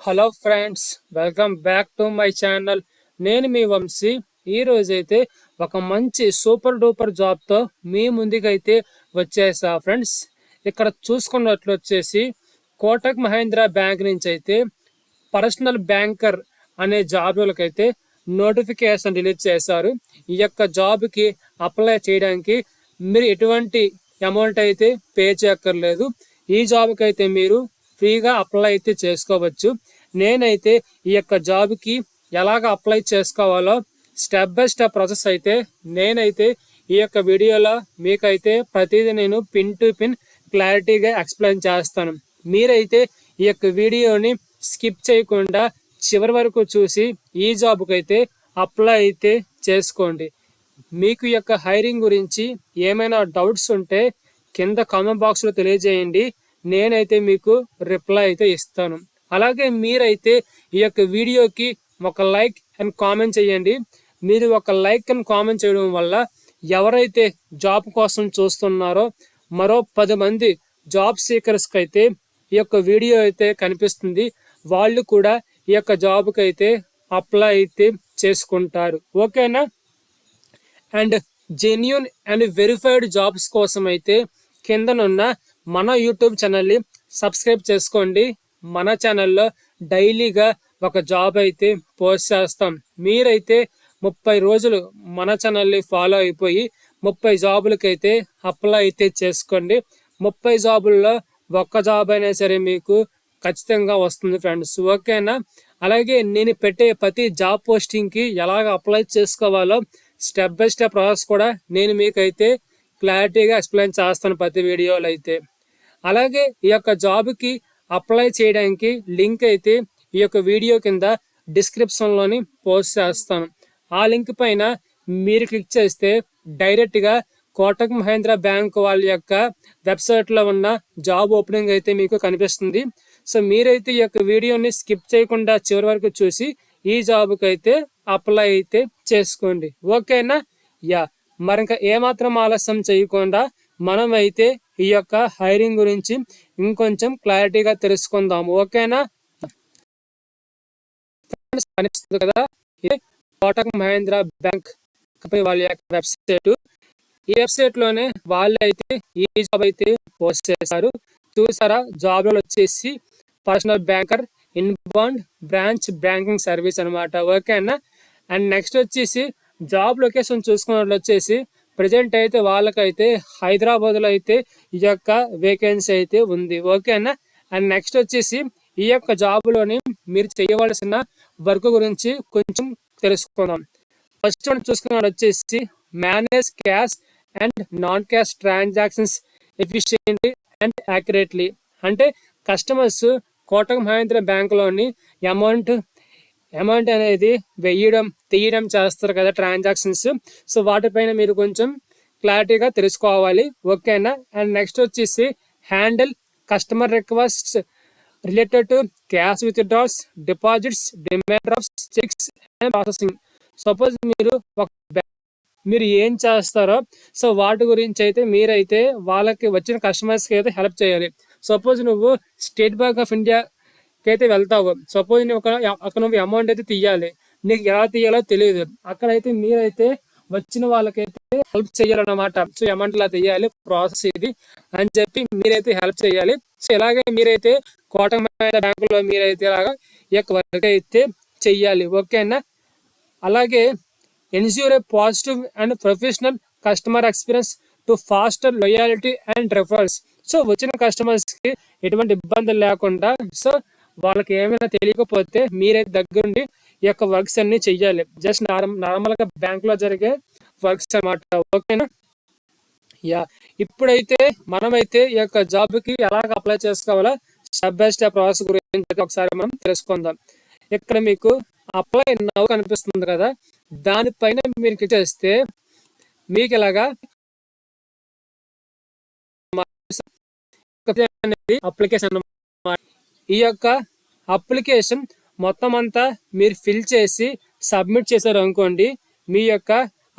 Hello friends, welcome back to my channel. నేను మీ వంశీ. ఈ రోజైతే ఒక మంచి సూపర్ డూపర్ జాబ్తో మీ ముందుకైతే వచ్చేసా ఫ్రెండ్స్. ఇక్కడ చూసుకున్నట్లు వచ్చేసి కోటక్ మహేంద్ర బ్యాంక్ నుంచి అయితే పర్సనల్ బ్యాంకర్ అనే జాబ్లకైతే నోటిఫికేషన్ రిలీజ్ చేశారు. ఈ యొక్క జాబ్కి అప్లై చేయడానికి మీరు ఎటువంటి అమౌంట్ అయితే పే చేయక్కర్లేదు. ఈ జాబ్కి అయితే మీరు ఫ్రీగా అప్లై అయితే చేసుకోవచ్చు. నేనైతే ఈ యొక్క జాబ్కి ఎలాగ అప్లై చేసుకోవాలో స్టెప్ బై స్టెప్ ప్రాసెస్ అయితే నేనైతే ఈ యొక్క వీడియోలో మీకైతే ప్రతిదీ నేను పిన్ టు పిన్ క్లారిటీగా ఎక్స్ప్లెయిన్ చేస్తాను. మీరైతే ఈ యొక్క వీడియోని స్కిప్ చేయకుండా చివరి వరకు చూసి ఈ జాబ్కి అయితే అప్లై అయితే చేసుకోండి. మీకు ఈ యొక్క హైరింగ్ గురించి ఏమైనా డౌట్స్ ఉంటే కింద కామెంట్ బాక్స్లో తెలియజేయండి. నేనైతే మీకు రిప్లై అయితే ఇస్తాను. అలాగే మీరైతే ఈ యొక్క వీడియోకి ఒక లైక్ అండ్ కామెంట్ చేయండి. మీరు ఒక లైక్ అండ్ కామెంట్ చేయడం వల్ల ఎవరైతే జాబ్ కోసం చూస్తున్నారో మరో 10 మంది జాబ్ సీకర్స్కి అయితే ఈ యొక్క వీడియో అయితే కనిపిస్తుంది. వాళ్ళు కూడా ఈ యొక్క జాబ్కి అయితే అప్లై అయితే చేసుకుంటారు. ఓకేనా? And genuine and verified jobs కోసం అయితే కిందనున్న మన యూట్యూబ్ ఛానల్ని సబ్స్క్రైబ్ చేసుకోండి. మన ఛానల్లో డైలీగా ఒక జాబ్ అయితే పోస్ట్ చేస్తాం. మీరైతే 30 రోజులు మన ఛానల్ని ఫాలో అయిపోయి 30 జాబులకైతే అప్లై అయితే చేసుకోండి. 30 జాబుల్లో ఒక్క జాబ్ అయినా సరే మీకు ఖచ్చితంగా వస్తుంది ఫ్రెండ్స్. ఓకేనా? అలాగే నేను పెట్టే ప్రతి జాబ్ పోస్టింగ్కి ఎలాగ అప్లై చేసుకోవాలో స్టెప్ బై స్టెప్ ప్రాసెస్ కూడా నేను మీకైతే క్లారిటీగా ఎక్స్ప్లెయిన్ చేస్తాను ప్రతి వీడియోలో అయితే. అలాగే ఈ యొక్క జాబ్కి అప్లై చేయడానికి లింక్ అయితే ఈ యొక్క వీడియో కింద డిస్క్రిప్షన్లోని పోస్ట్ చేస్తాను. ఆ లింక్ పైన మీరు క్లిక్ చేస్తే డైరెక్ట్గా కోటక్ మహేంద్ర బ్యాంక్ వాళ్ళ యొక్క వెబ్సైట్లో ఉన్న జాబ్ ఓపెనింగ్ అయితే మీకు కనిపిస్తుంది. సో మీరైతే ఈ యొక్క వీడియోని స్కిప్ చేయకుండా చివరి వరకు చూసి ఈ జాబ్కి అయితే అప్లై అయితే చేసుకోండి. ఓకేనా? యా, మరి ఇంకా ఏమాత్రం ఆలస్యం చేయకుండా మనం అయితే ఈ యొక్క హైరింగ్ గురించి ఇంకొంచెం క్లారిటీగా తెలుసుకుందాం. ఓకేనా? కనిపిస్తుంది కదా, ఇది కోటక్ మహేంద్ర బ్యాంక్ కంపెనీ వాళ్ళ యొక్క వెబ్సైట్. ఈ వెబ్సైట్లోనే వాళ్ళు అయితే ఈ జాబ్ అయితే పోస్ట్ చేశారు. చూసారా? జాబ్లో వచ్చేసి personal banker inbound branch banking service అనమాట. ఓకేనా? అండ్ నెక్స్ట్ వచ్చేసి జాబ్ లొకేషన్ చూసుకున్నట్లు వచ్చేసి ప్రజెంట్ అయితే వాళ్ళకైతే హైదరాబాద్లో అయితే ఈ యొక్క వేకెన్సీ అయితే ఉంది. ఓకేనా? అండ్ నెక్స్ట్ వచ్చేసి ఈ యొక్క జాబ్లోని మీరు చేయవలసిన వర్క్ గురించి కొంచెం తెలుసుకుందాం. ఫస్ట్ మనం చూసుకున్నట్లు వచ్చేసి manage cash and non cash transactions efficiently and accurately. అంటే కస్టమర్స్ కోటక్ మహేంద్ర బ్యాంకులోని అమౌంట్ అనేది తీయడం చేస్తారు కదా, ట్రాన్సాక్షన్స్. సో వాటిపైన మీరు కొంచెం క్లారిటీగా తెలుసుకోవాలి. ఓకేనా? అండ్ నెక్స్ట్ వచ్చేసి handle customer requests related to cash withdrawals, deposits, demand drafts, checks and processing. Suppose మీరు ఏం చేస్తారో సో వాటి గురించి అయితే మీరైతే వాళ్ళకి వచ్చిన కస్టమర్స్కి అయితే హెల్ప్ చేయాలి. సపోజ్ నువ్వు స్టేట్ బ్యాంక్ ఆఫ్ ఇండియాకి అయితే వెళ్తావు. సపోజ్ నువ్వు అమౌంట్ అయితే తీయాలి, నీకు ఎలా తీయాలో తెలియదు. అక్కడైతే మీరైతే వచ్చిన వాళ్ళకైతే హెల్ప్ చేయాలన్నమాట. సో అమౌంట్ ఇలా తీయాలి, ప్రాసెస్ ఇది అని చెప్పి మీరైతే హెల్ప్ చేయాలి. సో ఇలాగే మీరైతే కోటక్ మహేంద్ర బ్యాంకులో మీరైతే ఇలాగా ఈ యొక్క వర్క్ అయితే చెయ్యాలి. ఓకేనా? అలాగే ensure a positive and professional customer experience to foster loyalty and referrals. So వచ్చిన కస్టమర్స్కి ఎటువంటి ఇబ్బందులు లేకుండా, సో వాళ్ళకి ఏమైనా తెలియకపోతే మీరైతే దగ్గరుండి ఈ యొక్క వర్క్స్ అన్ని చెయ్యాలి. జస్ట్ నార్మల్గా బ్యాంకులో జరిగే వర్క్స్ అన్నమాట. ఓకేనా? యా, ఇప్పుడైతే మనమైతే ఈ యొక్క జాబ్కి ఎలాగ అప్లై చేసుకోవాలో స్టెప్ బై స్టెప్ ప్రాసెస్ గురించి ఒకసారి మనం తెలుసుకుందాం. ఇక్కడ మీకు అప్లై నౌ కనిపిస్తుంది కదా, దానిపైన మీరు క్లిక్ చేస్తే మీకు ఇలాగా అప్లికేషన్. ఈ యొక్క అప్లికేషన్ మొత్తం అంతా మీరు ఫిల్ చేసి సబ్మిట్ చేశారు అనుకోండి, మీ యొక్క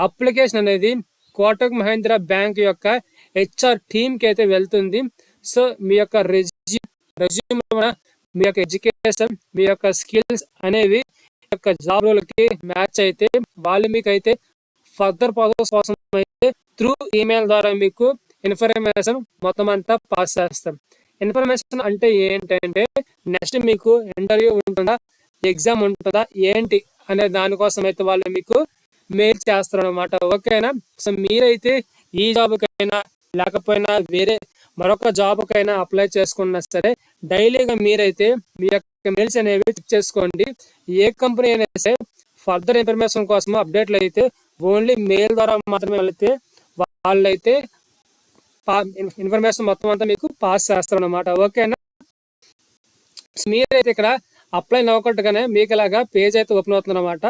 అప్లికేషన్ అనేది కోటక్ మహేంద్ర బ్యాంక్ యొక్క HR టీమ్కి అయితే వెళ్తుంది. సో మీ యొక్క రెజ్యూమ్ మీ యొక్క ఎడ్యుకేషన్, మీ యొక్క స్కిల్స్ అనేవి యొక్క జాబ్ రోల్కి మ్యాచ్ అయితే వాళ్ళు మీకైతే ఫర్దర్ ప్రాసెస్ కోసం అయితే త్రూ ఈమెయిల్ ద్వారా మీకు ఇన్ఫర్మేషన్ మొత్తం అంతా పాస్ చేస్తాం. ఇన్ఫర్మేషన్ అంటే ఏంటంటే నెక్స్ట్ మీకు ఇంటర్వ్యూ ఉంటుందా, ఎగ్జామ్ ఉంటుందా ఏంటి అనే దానికోసం అయితే వాళ్ళు మీకు మెయిల్ చేస్తారు అనమాట. ఓకేనా? సో మీరైతే ఈ జాబ్కైనా లేకపోయినా వేరే మరొక జాబ్కైనా అప్లై చేసుకున్నా సరే డైలీగా మీరైతే మీ యొక్క మెయిల్స్ అనేవి చెక్ చేసుకోండి. ఏ కంపెనీ అయినా సరే ఫర్దర్ ఇన్ఫర్మేషన్ కోసం అప్డేట్లు అయితే ఓన్లీ మెయిల్ ద్వారా మాత్రమే వెళితే వాళ్ళైతే ఇన్ఫర్మేషన్ మొత్తం అంతా మీకు పాస్ చేస్తారు అనమాట. ఓకేనా? మీరైతే ఇక్కడ అప్లై నవ్వకుండానే మీకు ఇలాగా పేజ్ అయితే ఓపెన్ అవుతుంది అనమాట.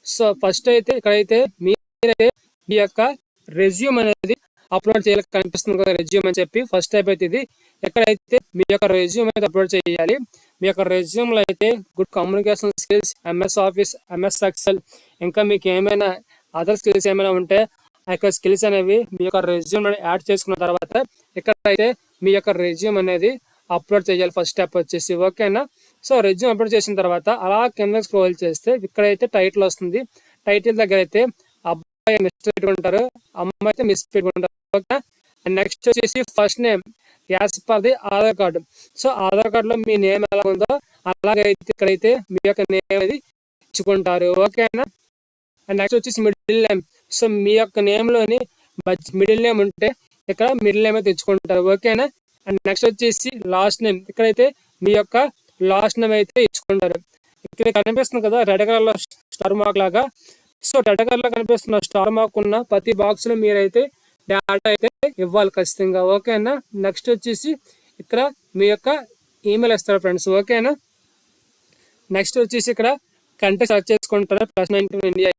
సో ఫస్ట్ అయితే ఇక్కడైతే మీరైతే మీ యొక్క రెజ్యూమ్ అనేది అప్లోడ్ చేయాలి. కనిపిస్తుంది కదా రెజ్యూమ్ అని చెప్పి ఫస్ట్ టైప్ అయితే ఇది. ఎక్కడైతే మీ యొక్క రెజ్యూమ్ అయితే అప్లోడ్ చేయాలి. మీ యొక్క రెజ్యూమ్లో అయితే good communication skills, MS office, MS Excel, ఇంకా మీకు ఏమైనా అదర్ స్కిల్స్ ఏమైనా ఉంటే ఆ యొక్క స్కిల్స్ అనేవి మీ యొక్క రెజ్యూమ్ యాడ్ చేసుకున్న తర్వాత ఇక్కడైతే మీ యొక్క రెజ్యూమ్ అనేది అప్లోడ్ చేయాలి ఫస్ట్ స్టెప్ వచ్చేసి. ఓకేనా? సో రెజ్యూమ్ అప్లోడ్ చేసిన తర్వాత అలా కింద స్క్రోల్ చేస్తే ఇక్కడైతే టైటిల్ వస్తుంది. టైటిల్ దగ్గర అయితే అబ్బాయి మిస్ పెట్టుకుంటారు, అమ్మాయి అయితే మిస్ పెట్టుకుంటారు. ఓకే. నెక్స్ట్ వచ్చేసి first name as per the Aadhaar card. So Aadhaar కార్డులో మీ నేమ్ ఎలా ఉందో అలాగైతే ఇక్కడైతే మీ యొక్క నేమ్ అనేది ఇచ్చుకుంటారు. ఓకేనా? అండ్ నెక్స్ట్ వచ్చేసి మిడిల్ నేమ్. సో మీ యొక్క నేమ్లోని మిడిల్ నేమ్ ఉంటే ఇక్కడ మిడిల్ నేమ్ అయితే ఇచ్చుకుంటారు. ఓకేనా? అండ్ నెక్స్ట్ వచ్చేసి లాస్ట్ నేమ్. ఇక్కడైతే మీ యొక్క లాస్ట్ నేమ్ అయితే ఇచ్చుకుంటారు. ఇక్కడ కనిపిస్తుంది కదా రెడ్ కలర్లో స్టార్ మార్క్ లాగా. సో రెడ్ కలర్లో కనిపిస్తున్న స్టార్ మార్క్ ఉన్న ప్రతి బాక్స్లో మీరైతే డేటా అయితే ఇవ్వాలి ఖచ్చితంగా. ఓకేనా? నెక్స్ట్ వచ్చేసి ఇక్కడ మీ యొక్క ఈమెయిల్ ఇస్తారు ఫ్రెండ్స్. ఓకేనా? నెక్స్ట్ వచ్చేసి ఇక్కడ కంట్రీ సెర్చ్ చేసుకుంటారు +19 ఇండియా.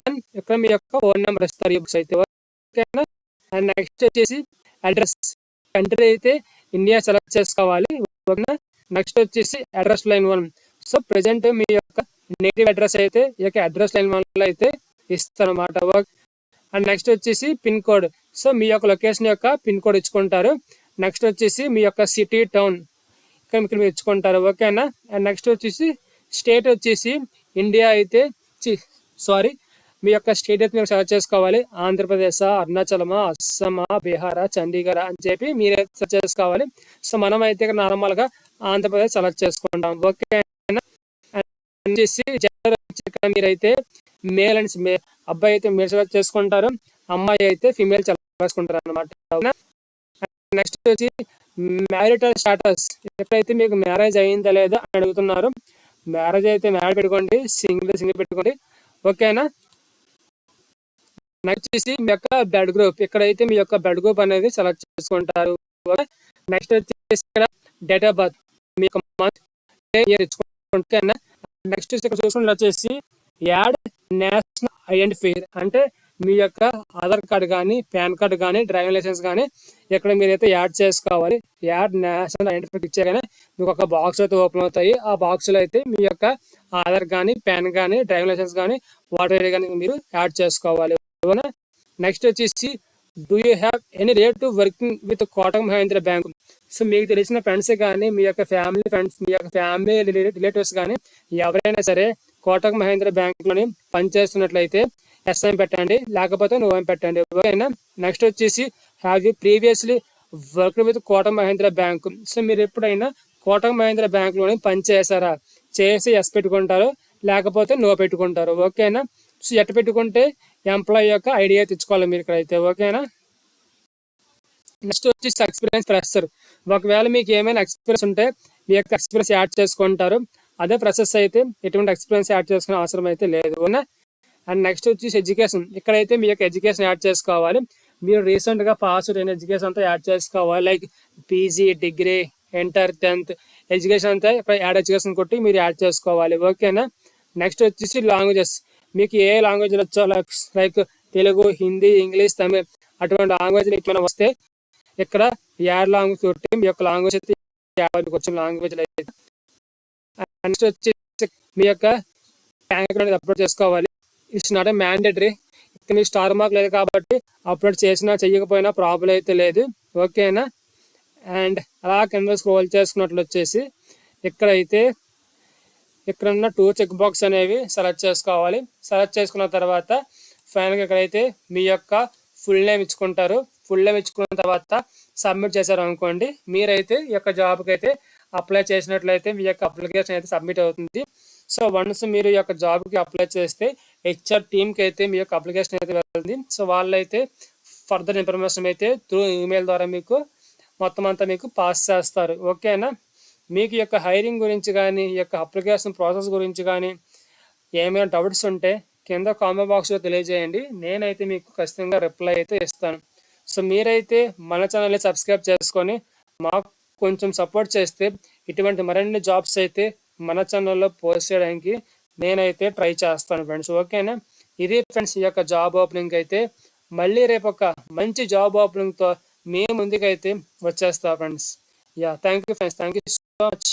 దెన్ ఇక్కడ మీ యొక్క ఫోన్ నెంబర్ ఇస్తారు ఈ బుక్స్ అయితే. ఓకేనా? అండ్ నెక్స్ట్ వచ్చేసి అడ్రస్. కంట్రీ అయితే ఇండియా సెలెక్ట్ చేసుకోవాలి. ఓకేనా? నెక్స్ట్ వచ్చేసి అడ్రస్ లైన్ 1. సో ప్రెసెంట్ మీ యొక్క నేటివ్ అడ్రస్ అయితే ఈ యొక్క అడ్రస్ లైన్ 1లో అయితే ఇస్తారన్నమాట. అండ్ నెక్స్ట్ వచ్చేసి పిన్ కోడ్. సో మీ యొక్క లొకేషన్ యొక్క పిన్ కోడ్ ఇచ్చుకుంటారు. నెక్స్ట్ వచ్చేసి మీ యొక్క సిటీ, టౌన్ ఇక్కడ మీరు ఇచ్చుకుంటారు. ఓకేనా? అండ్ నెక్స్ట్ వచ్చేసి స్టేట్ వచ్చేసి ఇండియా అయితే మీ యొక్క స్టేట్ అయితే మీరు సెలెక్ట్ చేసుకోవాలి. ఆంధ్రప్రదేశ్, అరుణాచలమా, అస్సామా, బీహారా, చండీగఢ్ అని చెప్పి మీరే సెలెక్ట్ చేసుకోవాలి. సో మనం అయితే నార్మల్గా ఆంధ్రప్రదేశ్ సెలెక్ట్ చేసుకుంటాం. ఓకేనా? వచ్చేసి జెండర్ వచ్చి మీరైతే మేల్ అండ్ అబ్బాయి అయితే మేల్ సెలెక్ట్ చేసుకుంటారు, అమ్మాయి అయితే ఫీమేల్ సెలెక్ట్ చేసుకుంటారు అనమాట. నెక్స్ట్ వచ్చి మ్యారిటల్ స్టాటస్. ఎప్పుడైతే మీకు మ్యారేజ్ అయిందా లేదా అని అడుగుతున్నారు. మ్యారేజ్ అయితే మ్యారేజ్ పెట్టుకోండి, సింగిల్ పెట్టుకోండి. ఓకేనా? నెక్స్ట్ వచ్చేసి మీ యొక్క బ్లడ్ గ్రూప్. ఇక్కడైతే మీ యొక్క బ్లడ్ గ్రూప్ అనేది సెలెక్ట్ చేసుకుంటారు. నెక్స్ట్ వచ్చేసి ఇక్కడ డేట్ ఆఫ్ బర్త్, మీ యొక్క మంత్, ఇయర్ ఇచ్చుకుంటారు. నెక్స్ట్ ఇక్కడ చూసుకుంటే వచ్చేసి యాడ్ నేషనల్ ఐడెంటిఫైర్. అంటే మీ యొక్క ఆధార్ కార్డు కానీ, పాన్ కార్డు కానీ, డ్రైవింగ్ లైసెన్స్ కానీ ఇక్కడ మీరైతే యాడ్ చేసుకోవాలి. యాడ్ నేషనల్ ఐడెంటిఫైర్ ఇచ్చాగానే మీకు ఒక బాక్స్ అయితే ఓపెన్ అవుతాయి. ఆ బాక్స్లో అయితే మీ యొక్క ఆధార్ కానీ, పాన్ కానీ, డ్రైవింగ్ లైసెన్స్ కానీ, వాటర్ ఐడి కానీ మీరు యాడ్ చేసుకోవాలి. నెక్స్ట్ వచ్చేసి do you have any relative working with Kotak Mahindra bank. So మీకు తెలిసిన ఫ్రెండ్స్ కానీ, మీ యొక్క ఫ్యామిలీ ఫ్రెండ్స్, మీ యొక్క ఫ్యామిలీ రిలేటివ్స్ కానీ ఎవరైనా సరే కోటక్ మహీంద్రా బ్యాంక్లోని పనిచేస్తున్నట్లయితే ఎస్ అని పెట్టండి, లేకపోతే నో అని పెట్టండి. ఓకేనా? నెక్స్ట్ వచ్చేసి have you previously work with Kotak Mahindra bank. So మీరు ఎప్పుడైనా కోటక్ మహీంద్రా బ్యాంక్లోని పనిచేసారా, చేసి ఎస్ పెట్టుకుంటారు, లేకపోతే నో పెట్టుకుంటారు. ఓకేనా? సో ఎట్ పెట్టుకుంటే ఎంప్లాయీ యొక్క ఐడియా తెచ్చుకోవాలి మీరు ఇక్కడైతే. ఓకేనా? నెక్స్ట్ వచ్చేసి ఎక్స్పీరియన్స్ ఫ్రెషర్. ఒకవేళ మీకు ఏమైనా ఎక్స్పీరియన్స్ ఉంటే మీ యొక్క ఎక్స్పీరియన్స్ యాడ్ చేసుకుంటారు. అదే ఫ్రెషర్స్ అయితే ఎటువంటి ఎక్స్పీరియన్స్ యాడ్ చేసుకునే అవసరం అయితే లేదు. అండ్ నెక్స్ట్ వచ్చేసి ఎడ్యుకేషన్. ఇక్కడైతే మీ యొక్క ఎడ్యుకేషన్ యాడ్ చేసుకోవాలి. మీరు రీసెంట్గా పాస్ అయిన ఎడ్యుకేషన్ అంతా యాడ్ చేసుకోవాలి. Like PG, degree, inter, 10th education అంతా ఇక్కడ యాడ్ ఎడ్యుకేషన్ కొట్టి మీరు యాడ్ చేసుకోవాలి. ఓకేనా? నెక్స్ట్ వచ్చేసి లాంగ్వేజెస్. మీకు ఏ లాంగ్వేజ్ వచ్చో లైక్ తెలుగు, హిందీ, ఇంగ్లీష్, తమిళ్ అటువంటి లాంగ్వేజ్ ఏమైనా వస్తే ఇక్కడ యాడ్ లాంగ్వేజ్ కొట్టి మీ యొక్క లాంగ్వేజ్ అయితే వచ్చిన లాంగ్వేజ్లో అయితే. నెక్స్ట్ వచ్చేసి మీ యొక్క బ్యాంక్ అనేది అప్లోడ్ చేసుకోవాలి. It's not a mandatory. ఇక్కడ మీకు స్టార్ మార్క్ లేదు కాబట్టి అప్లోడ్ చేసినా చేయకపోయినా ప్రాబ్లం అయితే లేదు. ఓకేనా? అండ్ అలా కింద స్క్రోల్ చేసుకున్నట్లు వచ్చేసి ఇక్కడైతే ఇక్కడ ఉన్న 2 చెక్ బాక్స్ అనేవి సెలెక్ట్ చేసుకోవాలి. సెలెక్ట్ చేసుకున్న తర్వాత ఫైనల్గా ఇక్కడైతే మీ యొక్క ఫుల్ నేమ్ ఇచ్చుకుంటారు. ఫుల్ నేమ్ ఇచ్చుకున్న తర్వాత సబ్మిట్ చేశారు అనుకోండి, మీరైతే ఈ యొక్క జాబ్కి అయితే అప్లై చేసినట్లయితే మీ యొక్క అప్లికేషన్ అయితే సబ్మిట్ అవుతుంది. సో వన్స్ మీరు ఈ యొక్క జాబ్కి అప్లై చేస్తే హెచ్ఆర్ టీమ్కి అయితే మీ యొక్క అప్లికేషన్ అయితే వెళ్తుంది. సో వాళ్ళైతే ఫర్దర్ ఇన్ఫర్మేషన్ అయితే త్రూ ఈమెయిల్ ద్వారా మీకు మొత్తం అంతా మీకు పాస్ చేస్తారు. ఓకేనా? మీకు ఈ యొక్క హైరింగ్ గురించి కానీ, ఈ యొక్క అప్లికేషన్ ప్రాసెస్ గురించి కానీ ఏమైనా డౌట్స్ ఉంటే కింద కామెంట్ బాక్స్లో తెలియజేయండి. నేనైతే మీకు ఖచ్చితంగా రిప్లై అయితే ఇస్తాను. సో మీరైతే మన ఛానల్ని సబ్స్క్రైబ్ చేసుకొని మాకు కొంచెం సపోర్ట్ చేస్తే ఇటువంటి మరిన్ని జాబ్స్ అయితే మన ఛానల్లో పోస్ట్ చేయడానికి నేనైతే ట్రై చేస్తాను ఫ్రెండ్స్. ఓకేనా? ఇది ఫ్రెండ్స్ ఈ యొక్క జాబ్ ఓపెనింగ్ అయితే. మళ్ళీ రేపు ఒక మంచి జాబ్ ఓపెనింగ్తో మీ ముందుకైతే వచ్చేస్తా friends. Yeah, thank you friends. Thank you so much.